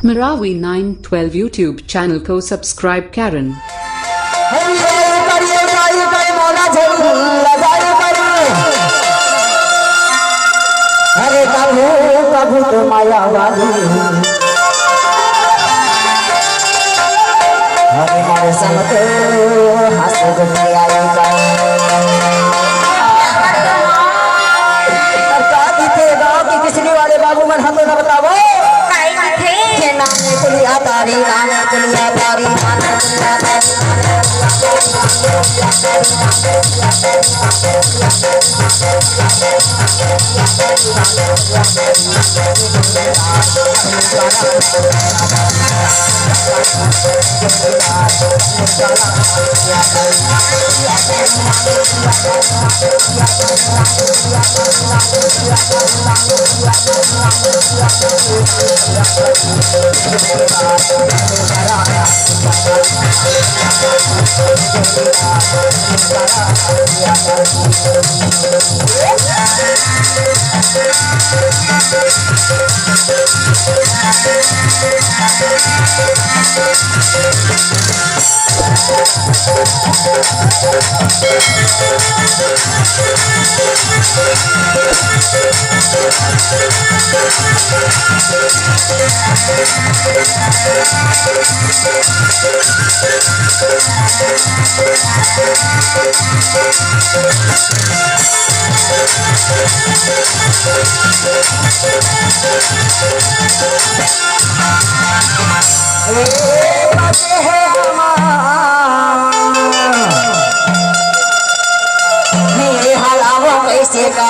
Marawi 912 YouTube channel को subscribe Karen। हरे प्रभु प्रभु तो मायावादी हरे मारे समत हंस दुनिया किसने वाले बाबू मन हम ना बताओ नाम कुलिया तारी नाम कुलिया तारी नाम कुलिया मेरे हलावा कैसे का